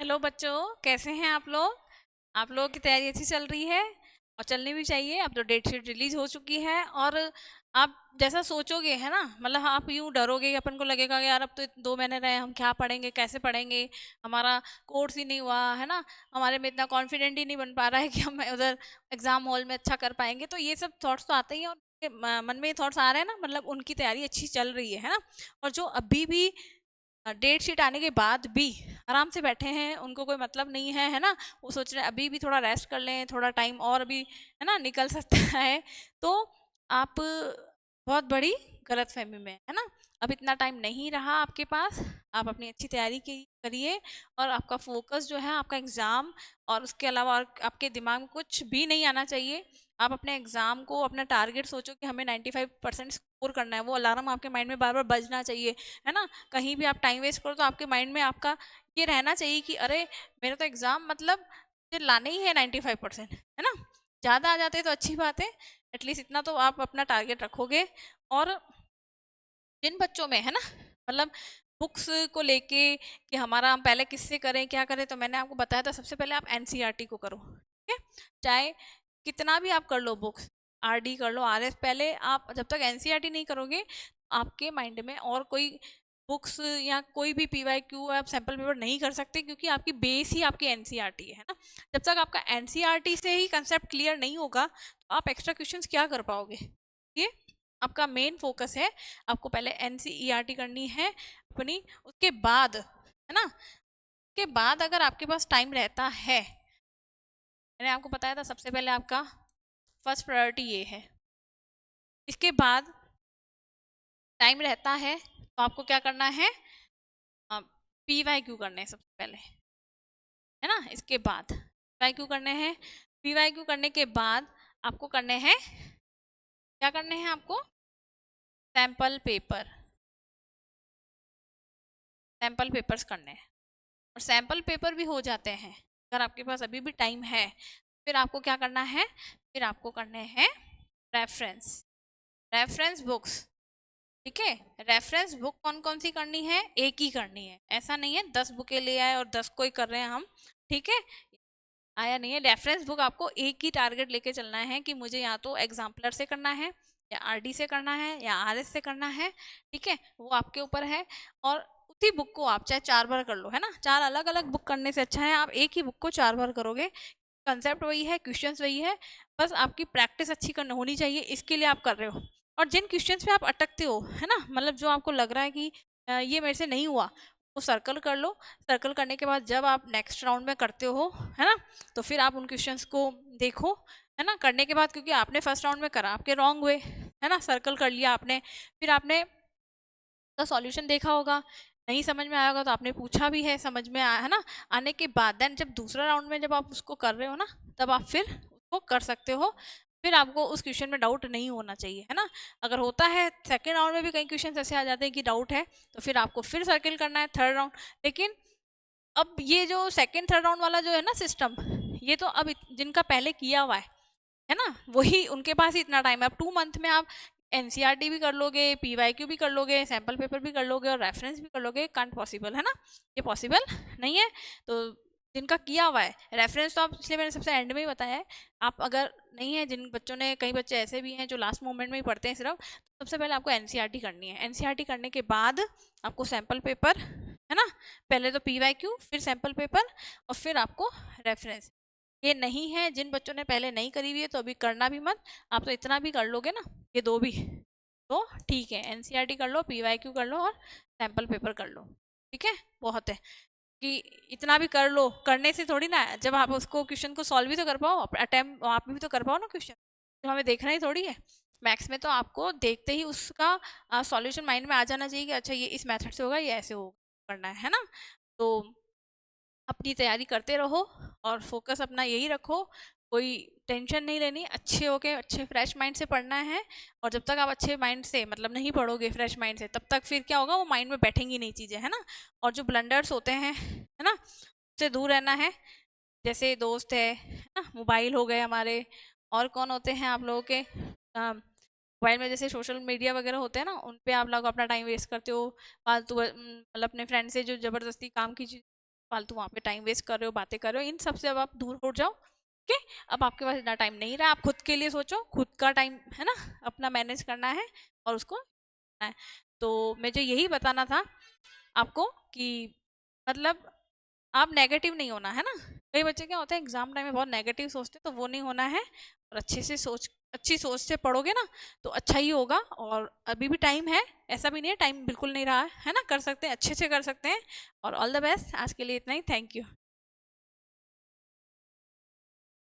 Hello बच्चों, कैसे हैं आप लोग? आप लोगों की तैयारी अच्छी चल रही है और चलनी भी चाहिए। अब तो डेट शीट रिलीज हो चुकी है और आप जैसा सोचोगे, है ना, मतलब आप यूं डरोगे, अपन को लगेगा कि यार अब तो 2 महीने रहे, हम क्या पढ़ेंगे, कैसे पढ़ेंगे, हमारा कोर्स ही नहीं हुआ है ना, हमारे में इतना कॉन्फिडेंट ही नहीं बन पा रहा है कि हम उधर एग्जाम हॉल में अच्छा कर पाएंगे। तो ये सब थॉट्स तो आते ही हैं और मन में ये थॉट्स आ रहे हैं ना, मतलब उनकी तैयारी अच्छी चल रही है ना। और जो अभी भी डेट शीट आने के बाद भी आराम से बैठे हैं, उनको कोई मतलब नहीं है ना, वो सोच रहे हैं अभी भी थोड़ा रेस्ट कर लें, थोड़ा टाइम और अभी है ना निकल सकता है। तो आप बहुत बड़ी गलतफहमी में है ना। अब इतना टाइम नहीं रहा आपके पास, आप अपनी अच्छी तैयारी की करिए और आपका फोकस जो है आपका एग्ज़ाम, और उसके अलावा और आपके दिमाग में कुछ भी नहीं आना चाहिए। आप अपने एग्ज़ाम को अपना टारगेट सोचो कि हमें 95% स्कोर करना है, वो अलार्म आपके माइंड में बार बार बजना चाहिए, है ना। कहीं भी आप टाइम वेस्ट करो तो आपके माइंड में आपका ये रहना चाहिए कि अरे मेरा तो एग्ज़ाम मतलब मुझे लाने ही है 95%, है ना। ज़्यादा आ जाते तो अच्छी बात है, एटलीस्ट इतना तो आप अपना टारगेट रखोगे। और जिन बच्चों में है ना, मतलब बुक्स को लेके कि हमारा हम पहले किससे करें क्या करें, तो मैंने आपको बताया था सबसे पहले आप एनसीईआरटी को करो, ठीक है। चाहे कितना भी आप कर लो, बुक्स आरडी कर लो, आरएस, पहले आप जब तक एनसीईआरटी नहीं करोगे आपके माइंड में और कोई बुक्स या कोई भी पीवाईक्यू आप सैम्पल पेपर नहीं कर सकते, क्योंकि आपकी बेस ही आपकी एनसीईआरटी है ना। जब तक आपका एनसीईआरटी से ही कंसेप्ट क्लियर नहीं होगा तो आप एक्स्ट्रा क्वेश्चंस क्या कर पाओगे। ये आपका मेन फोकस है। आपको पहले एनसीईआरटी करनी है अपनी, उसके बाद है ना, उसके बाद अगर आपके पास टाइम रहता है, मैंने आपको बताया था सबसे पहले आपका फर्स्ट प्रायोरिटी ये है। इसके बाद टाइम रहता है तो आपको क्या करना है, पीवाईक्यू करने हैं सबसे पहले, है ना। इसके बाद पीवाईक्यू करने हैं, पीवाईक्यू करने के बाद आपको करने हैं, क्या करने हैं आपको, सैंपल पेपर, सैंपल पेपर्स करने हैं। और सैंपल पेपर भी हो जाते हैं अगर आपके पास अभी भी टाइम है। फिर आपको क्या करना है, फिर आपको करने हैं रेफरेंस, रेफरेंस बुक्स, ठीक है। रेफरेंस बुक कौन कौन सी करनी है, एक ही करनी है, ऐसा नहीं है 10 बुकें ले आए और 10 को ही कर रहे हैं हम, ठीक है। आया नहीं है। रेफरेंस बुक आपको एक ही टारगेट लेके चलना है कि मुझे या तो एग्जाम्पलर से करना है या आरडी से करना है या आरएस से करना है, ठीक है, वो आपके ऊपर है। और उसी बुक को आप चाहे 4 बार कर लो, है ना, 4 अलग अलग बुक करने से अच्छा है आप एक ही बुक को 4 बार करोगे। कंसेप्ट वही है, क्वेश्चंस वही है, बस आपकी प्रैक्टिस अच्छी करनी होनी चाहिए, इसके लिए आप कर रहे हो। और जिन क्वेश्चंस पे आप अटकते हो, है ना, मतलब जो आपको लग रहा है कि ये मेरे से नहीं हुआ, वो सर्कल कर लो। सर्कल करने के बाद जब आप नेक्स्ट राउंड में करते हो, है ना, तो फिर आप उन क्वेश्चंस को देखो, है ना। करने के बाद क्योंकि आपने फर्स्ट राउंड में करा, आपके रॉन्ग हुए, है ना, सर्कल कर लिया आपने, फिर आपने का सॉल्यूशन देखा होगा, नहीं समझ में आया होगा तो आपने पूछा भी है, समझ में आया है ना। आने के बाद देन जब दूसरा राउंड में जब आप उसको कर रहे हो ना, तब आप फिर उसको कर सकते हो। फिर आपको उस क्वेश्चन में डाउट नहीं होना चाहिए, है ना। अगर होता है सेकेंड राउंड में भी कई क्वेश्चन ऐसे आ जाते हैं कि डाउट है, तो फिर आपको फिर सर्किल करना है थर्ड राउंड। लेकिन अब ये जो सेकेंड थर्ड राउंड वाला जो है ना सिस्टम, ये तो अब जिनका पहले किया हुआ है ना, वही उनके पास ही इतना टाइम है। अब 2 मंथ में आप एनसीईआरटी भी कर लोगे, पीवाईक्यू भी कर लोगे, सैंपल पेपर भी कर लोगे और रेफरेंस भी कर लोगे, कांट पॉसिबल, है ना, ये पॉसिबल नहीं है। तो जिनका किया हुआ है रेफरेंस, तो आप, इसलिए मैंने सबसे एंड में ही बताया है। आप अगर नहीं है, जिन बच्चों ने, कई बच्चे ऐसे भी हैं जो लास्ट मोमेंट में ही पढ़ते हैं सिर्फ, तो सबसे पहले आपको एनसीईआरटी करनी है। एनसीईआरटी करने के बाद आपको सैंपल पेपर, है ना, पहले तो पीवाईक्यू फिर सैंपल पेपर और फिर आपको रेफरेंस। ये नहीं है, जिन बच्चों ने पहले नहीं करी हुई है तो अभी करना भी मत, आप तो इतना भी कर लोगे ना, ये दो भी तो ठीक है। एनसीईआरटी कर लो, पीवाईक्यू कर लो और सैंपल पेपर कर लो, ठीक है, बहुत है। कि इतना भी कर लो, करने से थोड़ी ना, जब आप उसको क्वेश्चन को सॉल्व भी तो कर पाओ, अटेम्प्ट आप भी तो कर पाओ ना क्वेश्चन, तो हमें देखना ही थोड़ी है। मैथ्स में तो आपको देखते ही उसका सॉल्यूशन माइंड में आ जाना चाहिए कि अच्छा ये इस मेथड से होगा, ये ऐसे होगा, करना है ना। तो अपनी तैयारी करते रहो और फोकस अपना यही रखो, कोई टेंशन नहीं लेनी, अच्छे होके अच्छे फ्रेश माइंड से पढ़ना है। और जब तक आप अच्छे माइंड से, मतलब नहीं पढ़ोगे फ्रेश माइंड से, तब तक फिर क्या होगा, वो माइंड में बैठेंगी नहीं चीज़ें, है ना। और जो ब्लंडर्स होते हैं, है ना, उससे दूर रहना है। जैसे दोस्त है ना, मोबाइल हो गए हमारे, और कौन होते हैं आप लोगों के, मोबाइल में जैसे सोशल मीडिया वगैरह होते हैं ना, उन पे आप लोग अपना टाइम वेस्ट करते हो फालतू, मतलब अपने फ्रेंड से जो ज़बरदस्ती काम की फालतू वहाँ पे टाइम वेस्ट कर रहे हो, बातें कर रहे हो, इन सब से अब आप दूर हो जाओ। ओके, अब आपके पास इतना टाइम नहीं रहा, आप खुद के लिए सोचो, खुद का टाइम है ना अपना मैनेज करना है और उसको करना है। तो मुझे यही बताना था आपको कि मतलब आप नेगेटिव नहीं होना है ना। कई बच्चे क्या होते हैं एग्जाम टाइम में बहुत नेगेटिव सोचते हैं, तो वो नहीं होना है, और अच्छी सोच से पढ़ोगे ना तो अच्छा ही होगा। और अभी भी टाइम है, ऐसा भी नहीं है टाइम बिल्कुल नहीं रहा है ना, कर सकते हैं, अच्छे से कर सकते हैं। और ऑल द बेस्ट, आज के लिए इतना ही, थैंक यू।